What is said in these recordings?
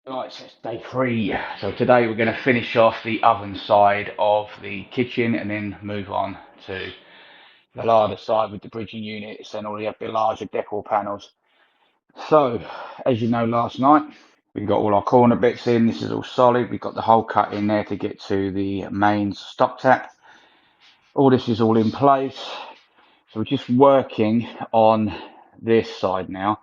Right, so it's day 3. So today we're going to finish off the oven side of the kitchen and then move on to the larder side with the bridging units and all the larger decor panels. So, as you know, last night we got all our corner bits in. This is all solid. We've got the hole cut in there to get to the main stock tap. All this is all in place. So we're just working on this side now.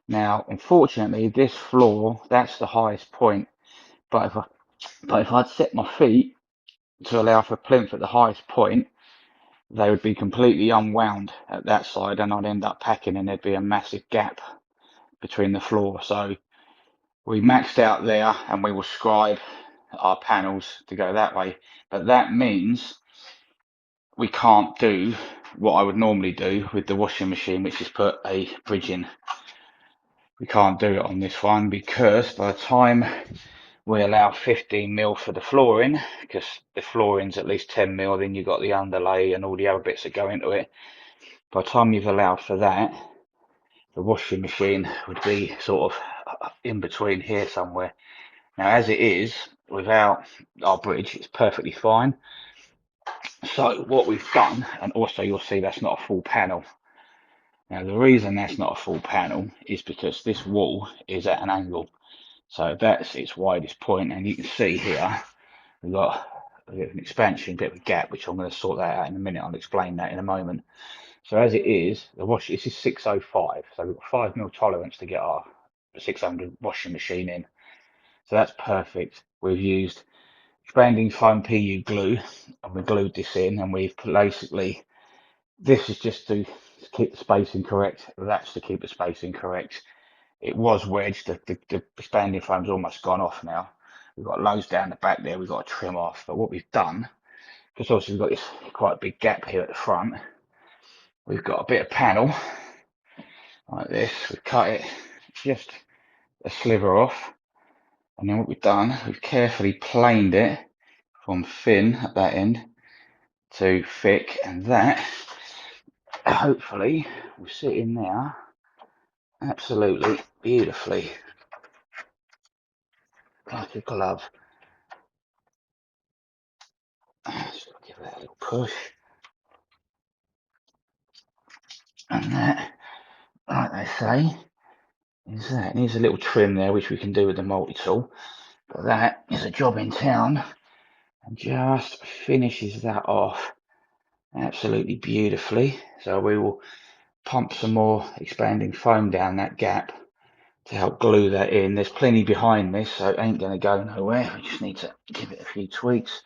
Now, unfortunately, this floor, that's the highest point. But if I'd set my feet to allow for plinth at the highest point, they would be completely unwound at that side, and I'd end up packing, and there'd be a massive gap between the floor. So we maxed out there, and we will scribe our panels to go that way. But that means we can't do what I would normally do with the washing machine, which is put a bridge in. We can't do it on this one because by the time we allow 15mm for the flooring, because the flooring's at least 10mm, then you've got the underlay and all the other bits that go into it. By the time you've allowed for that, the washing machine would be sort of in between here somewhere. Now, as it is, without our bridge, it's perfectly fine. So what we've done, and also you'll see that's not a full panel. Now, the reason that's not a full panel is because this wall is at an angle. So that's its widest point, and you can see here we've got a bit of an expansion, a bit of a gap, which I'm going to sort that out in a minute. I'll explain that in a moment. So as it is, this is 605, so we've got 5mm tolerance to get our 600 washing machine in. So that's perfect. We've used expanding foam PU glue, and we glued this in, and we've basically, this is just to keep the spacing correct. That's to keep the spacing correct. It was wedged. The expanding foam's almost gone off now. We've got loads down the back there we've got to trim off. But what we've done, because obviously we've got this quite a big gap here at the front, we've got a bit of panel like this. We've cut it just a sliver off. And then what we've done, we've carefully planed it from thin at that end to thick. And that, hopefully, will sit in there absolutely beautifully, like a glove. Just give that a little push. And that, like they say, is that. It needs a little trim there, which we can do with the multi-tool. But that is a job in town, and just finishes that off absolutely beautifully. So we will pump some more expanding foam down that gap to help glue that in. There's plenty behind this, so it ain't going to go nowhere. We just need to give it a few tweaks.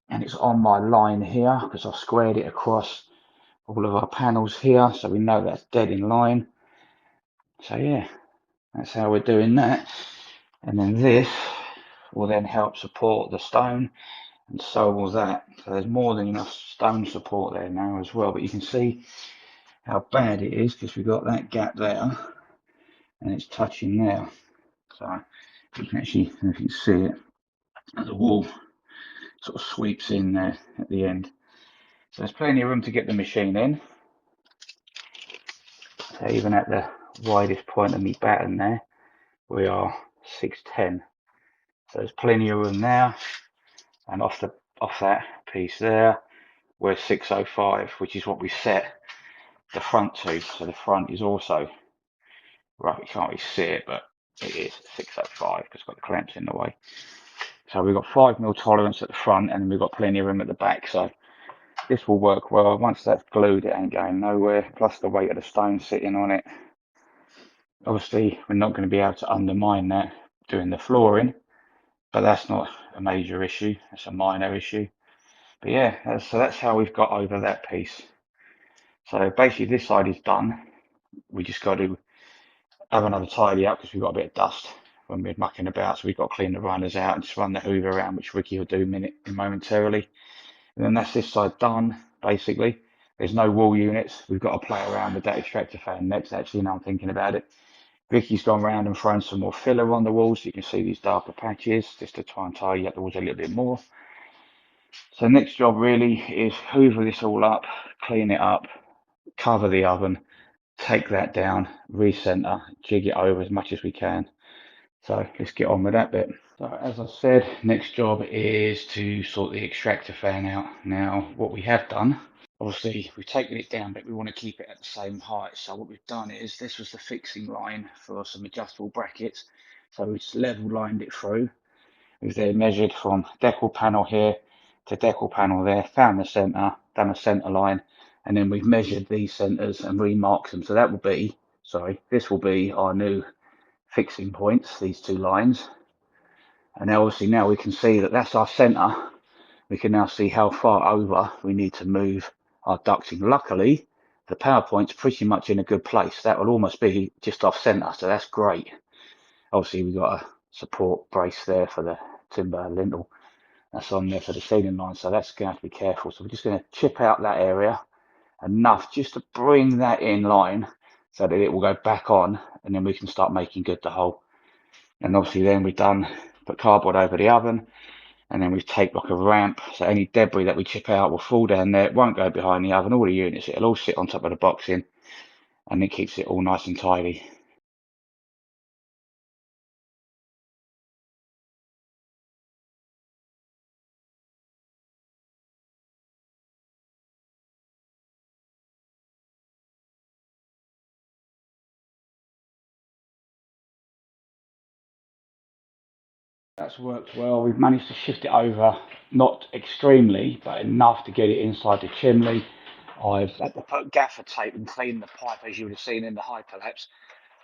And it's on my line here because I've squared it across all of our panels here, so we know that's dead in line. So yeah, that's how we're doing that. And then this will then help support the stone, and so will that. So there's more than enough stone support there now as well. But you can see how bad it is because we've got that gap there and it's touching there. So you can actually, if you can see it, the wall sort of sweeps in there at the end. So there's plenty of room to get the machine in. So even at the widest point of my batten there, we are 610. So there's plenty of room there. And off that piece there, we're 605, which is what we set the front to. So the front is also, right, you can't really see it, but it is 605 because it's got the clamps in the way. So we've got 5mm tolerance at the front, and we've got plenty of room at the back. So this will work well. Once that's glued, it ain't going nowhere. Plus the weight of the stone sitting on it. Obviously, we're not going to be able to undermine that doing the flooring, but that's not a major issue. It's a minor issue. But yeah, so that's how we've got over that piece. So basically this side is done. We just got to have another tidy up because we've got a bit of dust when we're mucking about. So we've got to clean the runners out and just run the hoover around, which Ricky will do momentarily. And then that's this side done, basically. There's no wall units. We've got to play around with that extractor fan next, actually, now I'm thinking about it. Vicky's gone round and thrown some more filler on the walls. You can see these darker patches just to try and tidy up the walls a little bit more. So next job really is hoover this all up, clean it up, cover the oven, take that down, recenter, jig it over as much as we can So let's get on with that bit. So as I said, next job is to sort the extractor fan out. Now what we have done, obviously we've taken it down, but we want to keep it at the same height. So what we've done is, this was the fixing line for some adjustable brackets. So we just level lined it through. We've then measured from decor panel here to decor panel there, found the centre, done a centre line, and then we've measured these centres and remarked them. So that will be, sorry, this will be our new fixing points, these two lines. And obviously now we can see that that's our centre. We can now see how far over we need to move our ducting. Luckily, the power point's pretty much in a good place. That will almost be just off centre, so that's great. Obviously we've got a support brace there for the timber lintel. That's on there for the ceiling line, so that's going to have to be careful. So we're just going to chip out that area enough just to bring that in line so that it will go back on, and then we can start making good the hole. And obviously then we've done, put cardboard over the oven, and then we take like a ramp, so any debris that we chip out will fall down there. It won't go behind the oven, all the units, it'll all sit on top of the boxing, and it keeps it all nice and tidy. That's worked well. We've managed to shift it over, not extremely, but enough to get it inside the chimney. I've had to put gaffer tape and clean the pipe, as you would have seen in the hyperlapse.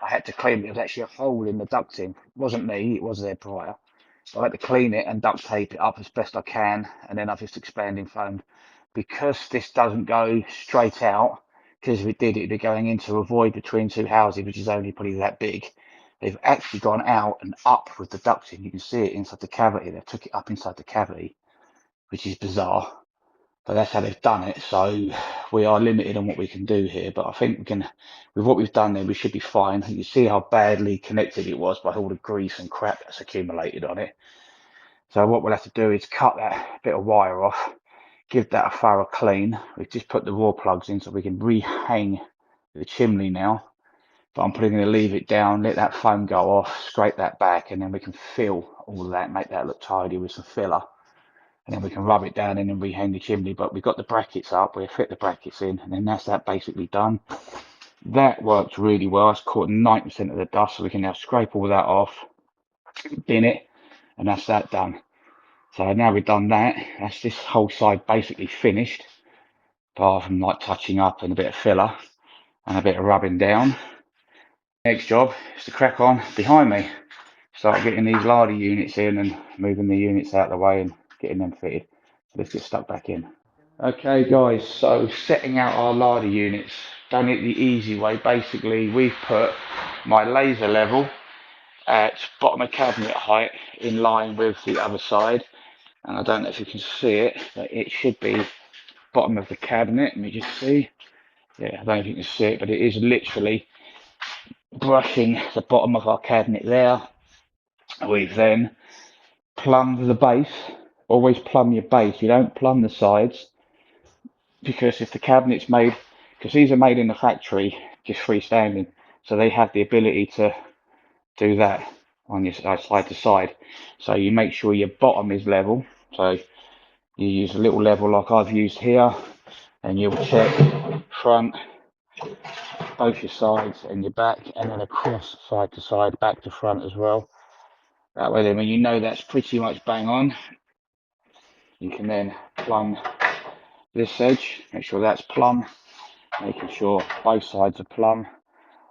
I had to clean it. There was actually a hole in the ducting. It wasn't me, it was there prior. So I had to clean it and duct tape it up as best I can, and then I've just expanding foamed. Because this doesn't go straight out, because if it did, it'd be going into a void between two houses, which is only probably that big. They've actually gone out and up with the ducting. You can see it inside the cavity. They took it up inside the cavity, which is bizarre. But that's how they've done it. So we are limited on what we can do here. But I think we can, with what we've done there, we should be fine. You see how badly connected it was by all the grease and crap that's accumulated on it. So what we'll have to do is cut that bit of wire off, give that a thorough clean. We've just put the raw plugs in so we can rehang the chimney now. But I'm probably going to leave it down, let that foam go off, scrape that back, and then we can fill all of that, make that look tidy with some filler. And then we can rub it down and then rehang the chimney. But we've got the brackets up, we'll fit the brackets in, and then that's that basically done. That worked really well. It's caught 90% of the dust, so we can now scrape all that off, bin it, and that's that done. So now we've done that, that's this whole side basically finished, apart from like touching up and a bit of filler and a bit of rubbing down. Next job is to crack on behind me, start getting these larder units in and moving the units out of the way and getting them fitted. So let's get stuck back in. Okay guys, so setting out our larder units, done it the easy way. Basically we've put my laser level at bottom of cabinet height in line with the other side, and I don't know if you can see it, but it should be bottom of the cabinet. Let me just see. Yeah, I don't know if you can see it, but it is literally brushing the bottom of our cabinet there. We've then plumbed the base. Always plumb your base, you don't plumb the sides, because if the cabinet's made, because these are made in the factory just freestanding, so they have the ability to do that on your side to side. So you make sure your bottom is level, so you use a little level like I've used here, and you'll check front, both your sides and your back, and then across side to side, back to front as well. That way then when you know that's pretty much bang on, you can then plumb this edge, make sure that's plumb, making sure both sides are plumb.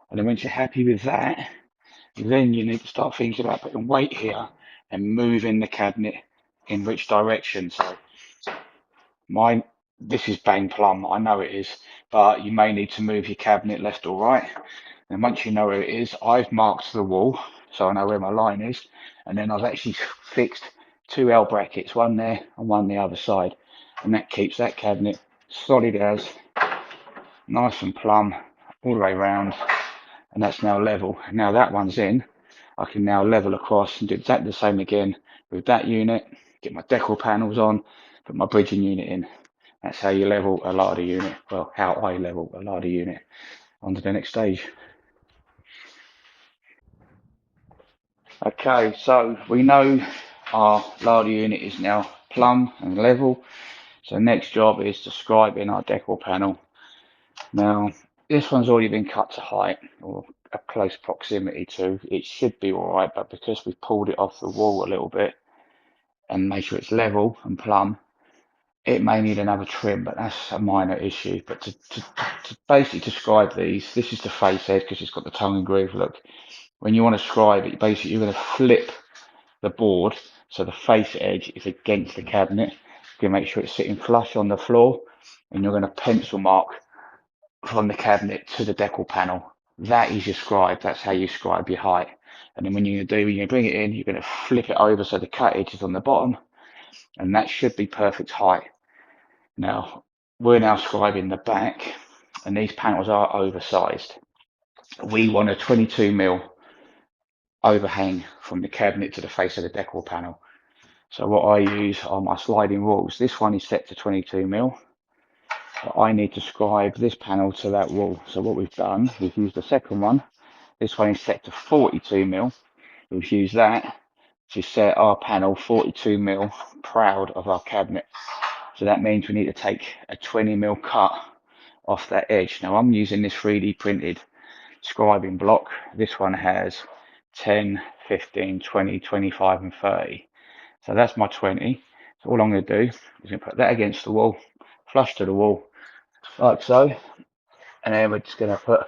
And then once you're happy with that, then you need to start thinking about putting weight here and moving the cabinet in which direction. So this is bang plumb, I know it is, but you may need to move your cabinet left or right. And once you know where it is, I've marked the wall so I know where my line is, and then I've actually fixed two L brackets, one there and one the other side, and that keeps that cabinet solid as, nice and plumb all the way around, and that's now level. Now that one's in, I can now level across and do exactly the same again with that unit, get my decor panels on, put my bridging unit in. That's how you level a larder unit, well, how I level a larder unit. On to the next stage. Okay, so we know our larder unit is now plumb and level. So next job is to scribe in our decor panel. Now, this one's already been cut to height, or a close proximity to. It should be alright, but because we've pulled it off the wall a little bit and made sure it's level and plumb, it may need another trim, but that's a minor issue. But to basically describe these, this is the face edge because it's got the tongue and groove look. When you want to scribe it, basically you're going to flip the board so the face edge is against the cabinet. You're going to make sure it's sitting flush on the floor, and you're going to pencil mark from the cabinet to the decor panel. That is your scribe. That's how you scribe your height. And then when you're going to bring it in, you're going to flip it over so the cut edge is on the bottom, and that should be perfect height. Now, we're now scribing the back, and these panels are oversized. We want a 22mm overhang from the cabinet to the face of the decor panel. So what I use are my sliding rules. This one is set to 22mm. So I need to scribe this panel to that wall. So what we've done, we've used the second one. This one is set to 42mm. We've used that to set our panel 42mm proud of our cabinet. So that means we need to take a 20mm cut off that edge. Now I'm using this 3D printed scribing block. This one has 10, 15, 20, 25 and 30. So that's my 20. So all I'm going to do is going to put that against the wall, flush to the wall, like so. And then we're just going to put,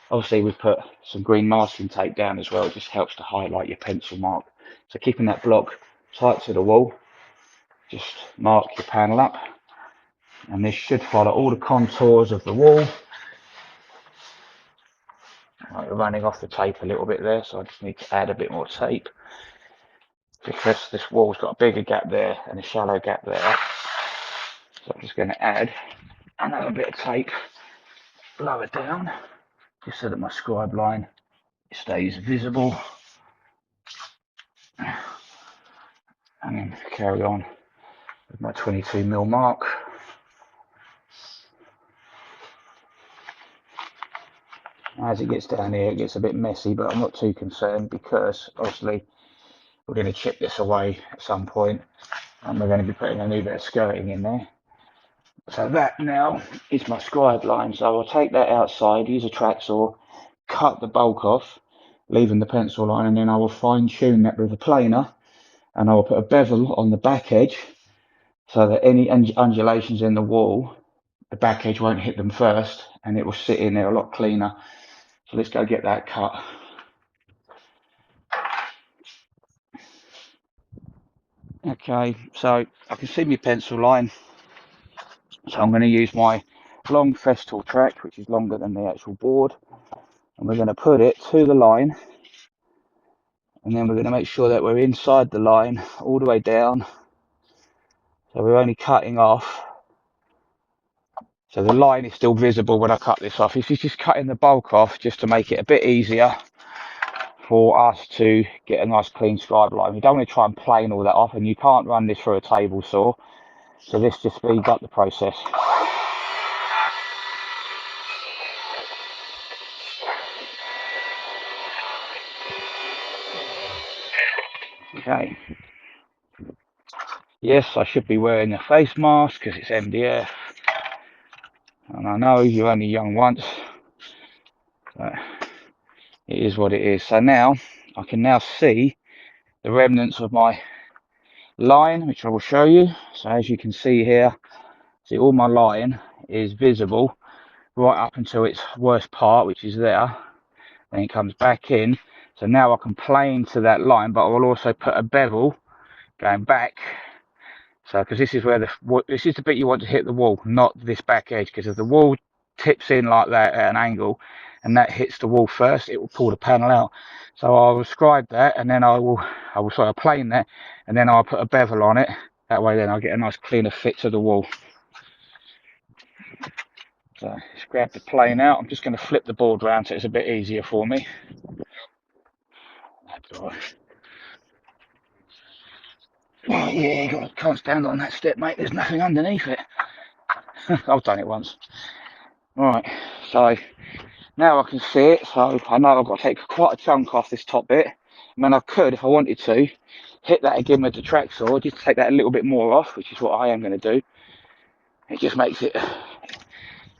obviously we put some green masking tape down as well. It just helps to highlight your pencil mark. So keeping that block tight to the wall, just mark your panel up. And this should follow all the contours of the wall. Right, we're running off the tape a little bit there, so I just need to add a bit more tape. Because this wall's got a bigger gap there and a shallow gap there. So I'm just going to add another bit of tape lower down, just so that my scribe line stays visible. And then carry on with my 22mm mark. As it gets down here, it gets a bit messy, but I'm not too concerned because obviously we're going to chip this away at some point, and we're going to be putting a new bit of skirting in there. So that now is my scribe line. So I'll take that outside, use a track saw, cut the bulk off, leaving the pencil line, and then I will fine tune that with a planer, and I will put a bevel on the back edge so that any undulations in the wall, the back edge won't hit them first, and it will sit in there a lot cleaner. So let's go get that cut. Okay, so I can see my pencil line. So I'm going to use my long Festool track, which is longer than the actual board. And we're going to put it to the line. And then we're going to make sure that we're inside the line all the way down. So we're only cutting off. So the line is still visible when I cut this off. This is just cutting the bulk off just to make it a bit easier for us to get a nice clean scribe line. We don't want to try and plane all that off, and you can't run this through a table saw. So this just speeds up the process. Okay. Yes, I should be wearing a face mask because it's MDF. And I know you're only young once. But it is what it is. So now I can now see the remnants of my line, which I will show you. So as you can see here, see all my line is visible right up until its worst part, which is there. Then it comes back in. So now I can plane to that line, but I will also put a bevel going back. So because this is where this is the bit you want to hit the wall, not this back edge, because if the wall tips in like that at an angle and that hits the wall first, it will pull the panel out. So I will scribe that, and then I will sort of plane that, and then I'll put a bevel on it. That way then I'll get a nice cleaner fit to the wall. So just grab the plane out. I'm just going to flip the board round so it's a bit easier for me. That's all right. Oh, yeah, you can't stand on that step, mate. There's nothing underneath it. I've done it once. Right, so now I can see it. So I know I've got to take quite a chunk off this top bit. mean, I could, if I wanted to, hit that again with the track saw, just take that a little bit more off, which is what I am going to do. It just makes it a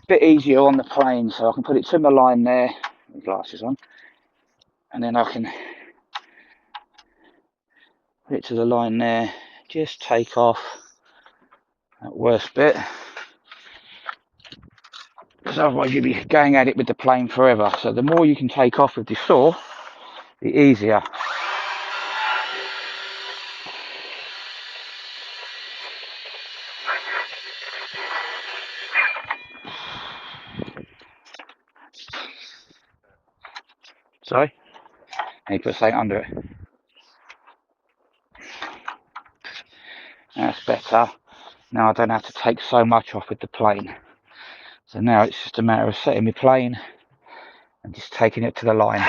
bit easier on the plane, so I can put it to my line there, with glasses on, and then I can put it to the line there, just take off that worst bit, because otherwise you'll be going at it with the plane forever. So the more you can take off with the saw, the easier. Sorry, and you put something under it. That's better. Now I don't have to take so much off with the plane. So now it's just a matter of setting my plane and just taking it to the line.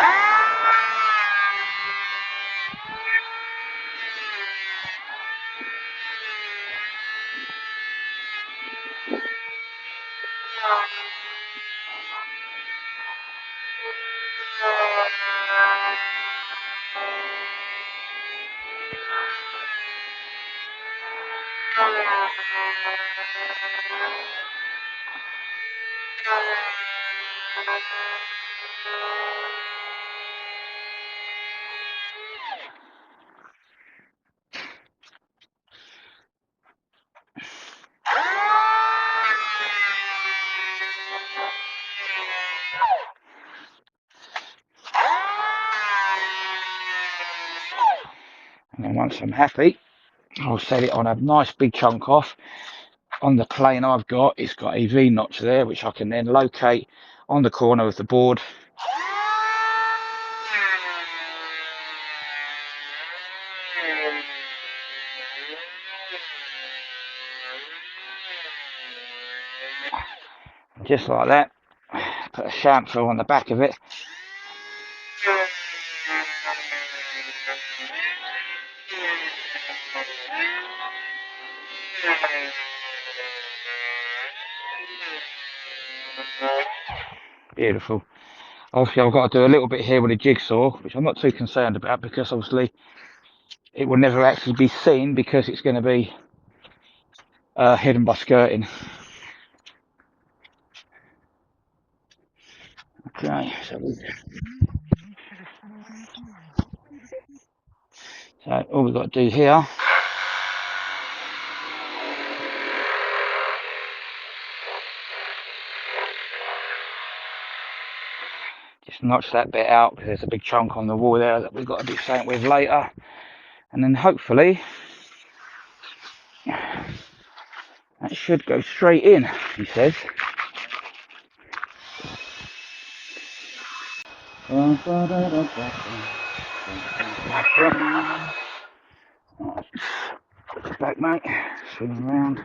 And then once I'm happy, I'll set it on a nice big chunk off. On the plane I've got, it's got a V notch there, which I can then locate on the corner of the board. Just like that. Put a chamfer on the back of it. Beautiful. Obviously I've got to do a little bit here with a jigsaw, which I'm not too concerned about, because obviously it will never actually be seen because it's going to be hidden by skirting. Okay, so all we've got to do here just notch that bit out, because there's a big chunk on the wall there that we've got to do something with later, and then hopefully that should go straight in, he says. Back, mate. Swing around.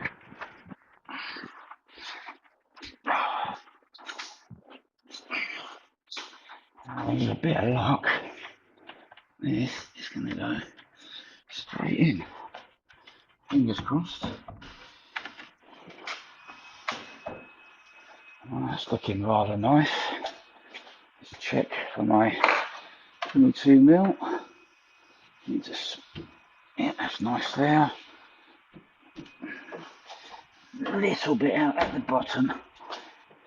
With a bit of luck, this is going to go straight in. Fingers crossed. Oh, that's looking rather nice. Let's check for my 22mm. Yeah, that's nice there. A little bit out at the bottom,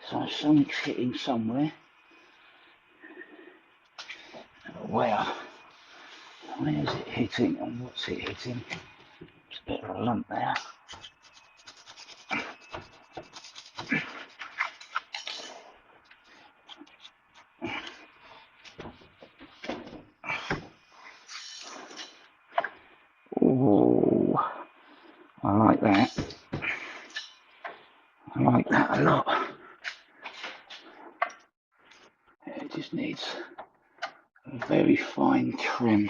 so something's hitting somewhere. Where is it hitting, and what's it hitting? There's a bit of a lump there. Oh, I like that. I like that a lot. It just needs a very fine trim.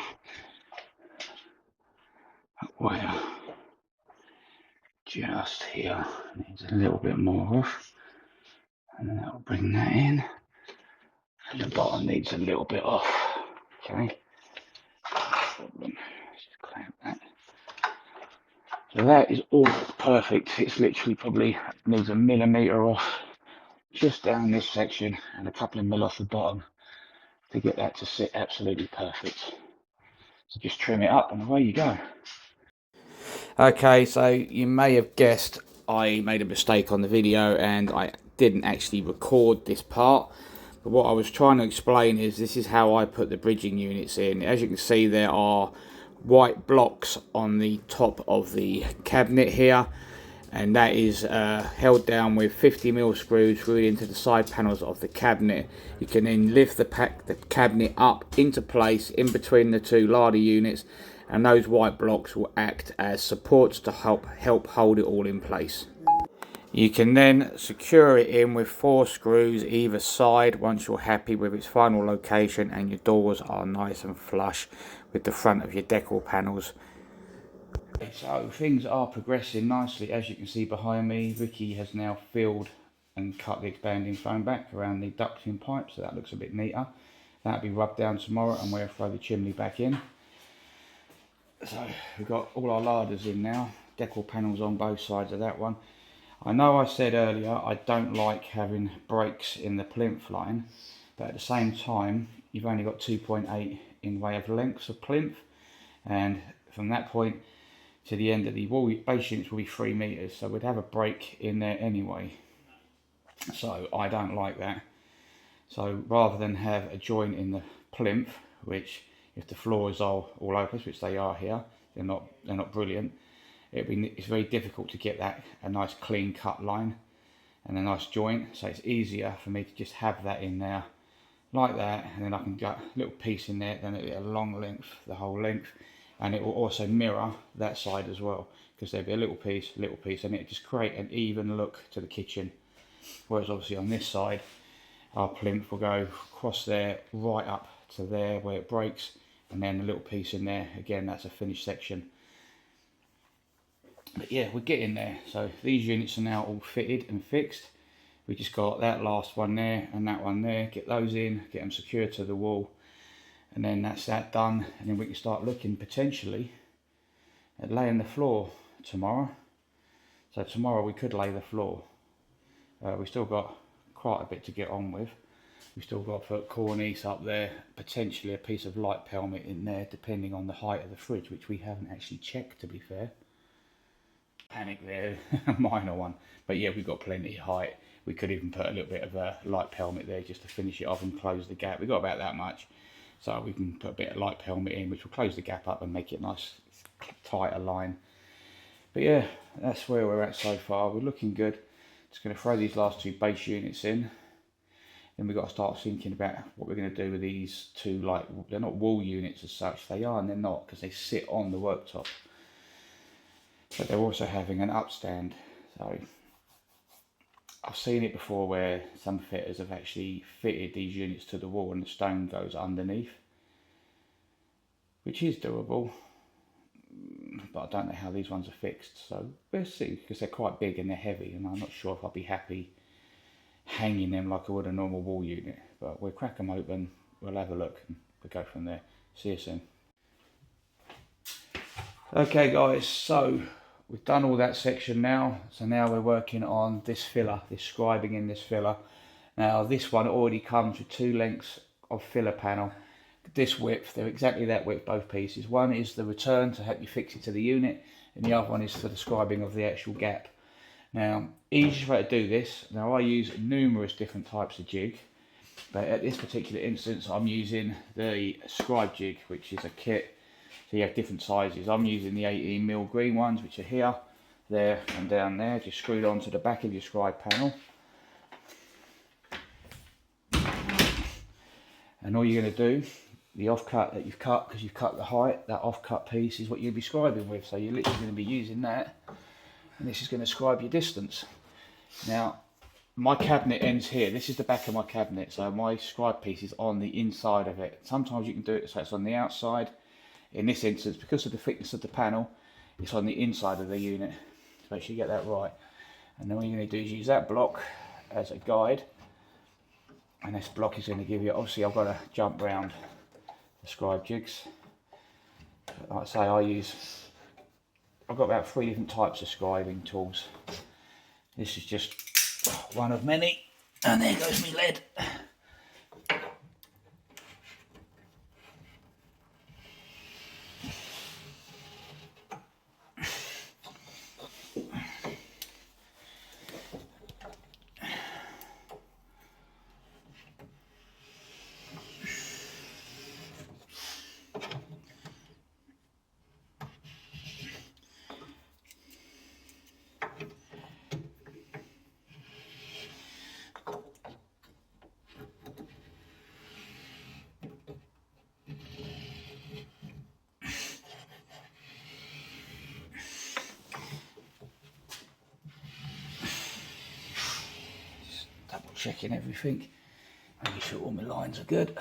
Where? Just here. Needs a little bit more off. And then that'll bring that in. And the bottom needs a little bit off. Okay. No problem. Just clamp that. So that is all perfect. It's literally probably needs a millimetre off just down this section and a couple of mil off the bottom to get that to sit absolutely perfect. So just trim it up and away you go. Okay, so you may have guessed I made a mistake on the video and I didn't actually record this part. But what I was trying to explain is this is how I put the bridging units in. As you can see, there are white blocks on the top of the cabinet here, and that is held down with 50mm screws screwed into the side panels of the cabinet. You can then lift the cabinet up into place in between the two larder units, and those white blocks will act as supports to help hold it all in place. You can then secure it in with 4 screws either side once you're happy with its final location and your doors are nice and flush with the front of your decor panels. So things are progressing nicely. As you can see behind me, Vicky has now filled and cut the expanding foam back around the ducting pipe, so that looks a bit neater. That'll be rubbed down tomorrow and we'll throw the chimney back in. So we've got all our larders in now, decor panels on both sides of that one. I know I said earlier I don't like having breaks in the plinth line, but at the same time you've only got 2.8 in way of lengths of plinth, and from that point to the end of the wall base units will be 3 meters, so we'd have a break in there anyway. So I don't like that. So rather than have a joint in the plinth, which if the floors are all open, which they are here, they're not brilliant. It's very difficult to get that a nice clean cut line and a nice joint. So it's easier for me to just have that in there like that, and then I can get a little piece in there, then it'll be a long length, the whole length, and it will also mirror that side as well, because there'll be a little piece, and it'll just create an even look to the kitchen. Whereas obviously on this side, our plinth will go across there right up to there where it breaks, and then a little piece in there. Again, that's a finished section. But yeah, we're getting there. So these units are now all fitted and fixed. We just got that last one there and that one there. Get those in, get them secured to the wall, and then that's that done. And then we can start looking potentially at laying the floor tomorrow. So tomorrow we could lay the floor. We still got quite a bit to get on with. We've still got to put cornice up there, potentially a piece of light pelmet in there, depending on the height of the fridge, which we haven't actually checked, to be fair. Panic there, a minor one. But yeah, we've got plenty of height. We could even put a little bit of a light pelmet there just to finish it off and close the gap. We've got about that much. So we can put a bit of light pelmet in, which will close the gap up and make it a nice, tighter line. But yeah, that's where we're at so far. We're looking good. Just going to throw these last 2 base units in. Then we've got to start thinking about what we're going to do with these 2, like, they're not wall units as such. They are and they're not, because they sit on the worktop. But they're also having an upstand. So I've seen it before where some fitters have actually fitted these units to the wall and the stone goes underneath, which is doable, but I don't know how these ones are fixed. So we'll see, because they're quite big and they're heavy, and I'm not sure if I'll be happy hanging them like I would a normal wall unit. But we'll crack them open, we'll have a look, and we'll go from there. See you soon. Okay guys, so we've done all that section now. So now we're working on this filler, this scribing in this filler. Now this one already comes with 2 lengths of filler panel. This width, they're exactly that width, both pieces. One is the return to help you fix it to the unit, and the other one is for the scribing of the actual gap. Now, easiest way to do this, now I use numerous different types of jig, but at this particular instance I'm using the Scribe jig, which is a kit. So you have different sizes. I'm using the 18mm green ones, which are here, there and down there, just screwed onto the back of your Scribe panel. And all you're going to do, the offcut that you've cut, because you've cut the height, that offcut piece is what you'll be scribing with. So you're literally going to be using that, and this is going to scribe your distance. Now, my cabinet ends here. This is the back of my cabinet, so my scribe piece is on the inside of it. Sometimes you can do it so it's on the outside. In this instance, because of the thickness of the panel, it's on the inside of the unit. So make sure you get that right. And then what you're going to do is use that block as a guide. And this block is going to give you, obviously I've got to jump round the Scribe jigs. But like I say, I've got about 3 different types of scribing tools. This is just one of many. And there goes my lead. checking everything, making sure all my lines are good.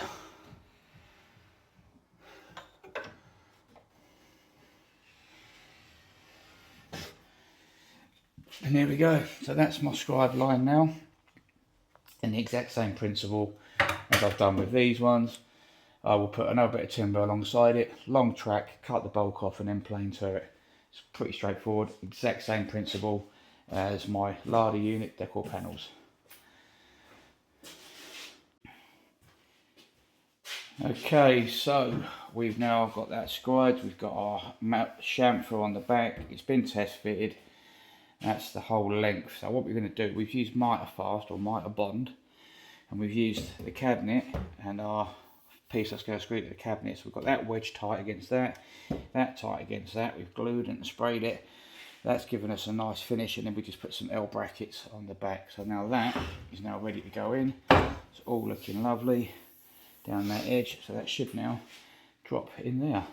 And there we go. So that's my scribe line now. And the exact same principle as I've done with these ones. I will put another bit of timber alongside it, long track, cut the bulk off and then plane turret. It's pretty straightforward, exact same principle as my larder unit Decor Panels. Okay, so we've now got that scribed, we've got our chamfer on the back, it's been test fitted. That's the whole length. So what we're going to do, we've used mitre fast or mitre bond, and we've used the cabinet and our piece that's going to screw to the cabinet. So we've got that wedge tight against that tight against that. We've glued it and sprayed it. That's given us a nice finish, and then we just put some L brackets on the back. So now that is now ready to go in. It's all looking lovely down that edge. So that should now drop in there.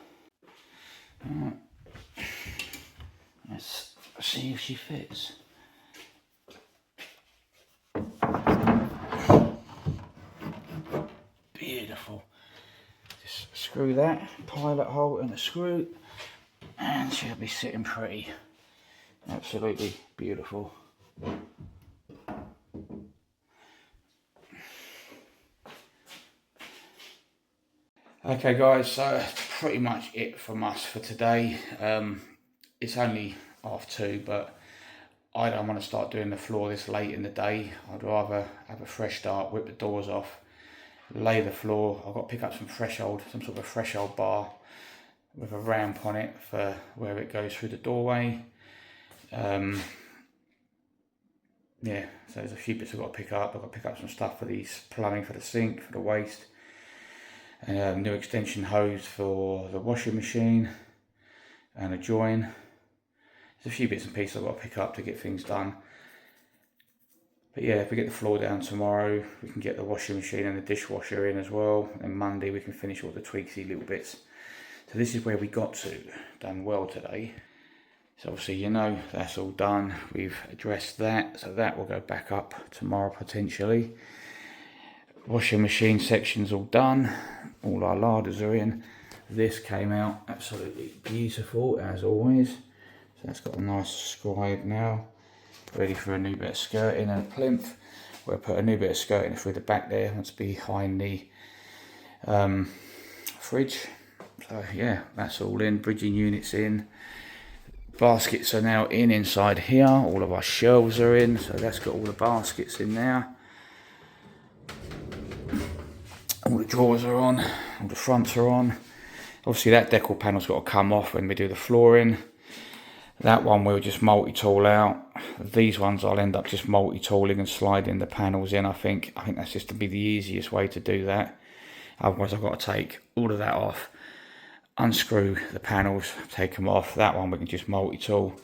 Alright. Let's see if she fits. Beautiful. Just screw that pilot hole and a screw, and she'll be sitting pretty. Absolutely beautiful. Okay guys, so that's pretty much it from us for today. It's only 2:30, but I don't want to start doing the floor this late in the day. I'd rather have a fresh start, whip the doors off, lay the floor. I've got to pick up some sort of fresh old bar with a ramp on it for where it goes through the doorway. Yeah, so there's a few bits I've got to pick up. I've got to pick up some stuff for these plumbing for the sink, for the waste. New extension hose for the washing machine and a join. There's a few bits and pieces I've got to pick up to get things done. But yeah, if we get the floor down tomorrow, we can get the washing machine and the dishwasher in as well. And Monday we can finish all the tweaksy little bits. So this is where we got to. Done well today. So obviously, you know, that's all done. We've addressed that. So that will go back up tomorrow potentially. Washing machine section's all done. All our larders are in. This came out absolutely beautiful as always. So that's got a nice scribe now. Ready for a new bit of skirting and a plinth. We'll put a new bit of skirting through the back there. That's behind the fridge. So yeah, that's all in. Bridging units in. Baskets are now inside here. All of our shelves are in. So that's got all the baskets in there. All the drawers are on. All the fronts are on. Obviously that decor panel's got to come off when we do the flooring. That one we'll just multi-tool out. These ones I'll end up just multi-tooling and sliding the panels in, I think. I think that's just to be the easiest way to do that. Otherwise I've got to take all of that off, unscrew the panels, take them off. That one we can just multi-tool.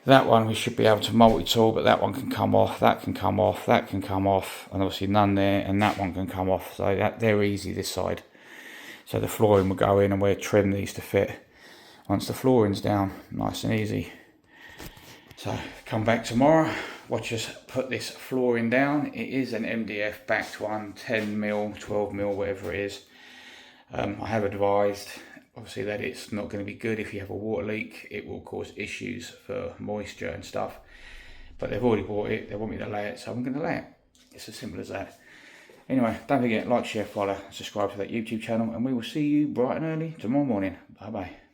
That one we should be able to multi-tool, but that one can come off, that can come off, that can come off, and obviously none there, and that one can come off. So that they're easy this side. So the flooring will go in and we'll trim these to fit once the flooring's down, nice and easy. So come back tomorrow, watch us put this flooring down. It is an MDF backed one, 10mm, 12mm, whatever it is. I have advised obviously that it's not going to be good if you have a water leak. It will cause issues for moisture and stuff, but they've already bought it, they want me to lay it, so I'm going to lay it. It's as simple as that. Anyway, don't forget, like, share, follow, subscribe to that YouTube channel, and we will see you bright and early tomorrow morning. Bye bye.